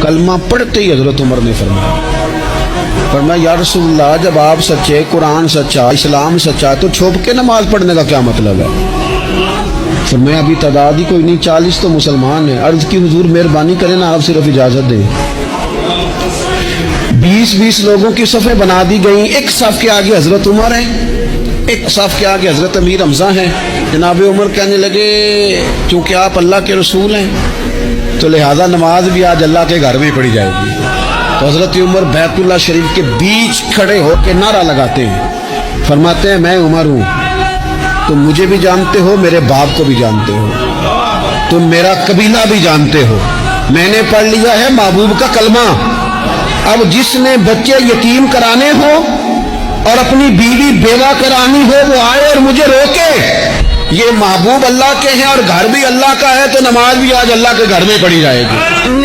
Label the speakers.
Speaker 1: کلمہ پڑھتے ہی حضرت عمر نے فرمایا یا رسول اللہ جب آپ سچے، قرآن سچا، اسلام سچا، تو چھپ کے نماز پڑھنے کا کیا مطلب ہے؟ فرمایا ابھی تعداد ہی کوئی نہیں، 40 تو مسلمان ہیں۔ عرض کی حضور مہربانی کریں نا، آپ صرف اجازت دیں۔ 20 لوگوں کی صفیں بنا دی گئیں، ایک صف کے آگے حضرت عمر ہیں، ایک صف کے آگے حضرت امیر حمزہ ہیں۔ جناب عمر کہنے لگے چونکہ آپ اللہ کے رسول ہیں تو لہذا نماز بھی آج اللہ کے گھر میں پڑھی جائے گی۔ تو حضرت عمر بیت اللہ شریف کے بیچ کھڑے ہو کے نعرہ لگاتے ہیں، فرماتے ہیں میں عمر ہوں، تم مجھے بھی جانتے ہو، میرے باپ کو بھی جانتے ہو، تم میرا قبیلہ بھی جانتے ہو، میں نے پڑھ لیا ہے محبوب کا کلمہ۔ اب جس نے بچے یتیم کرانے ہو اور اپنی بیوی بیوہ کرانی ہو وہ آئے اور مجھے روکے، یہ محبوب اللہ کے ہیں اور گھر بھی اللہ کا ہے، تو نماز بھی آج اللہ کے گھر میں پڑھی جائے گی۔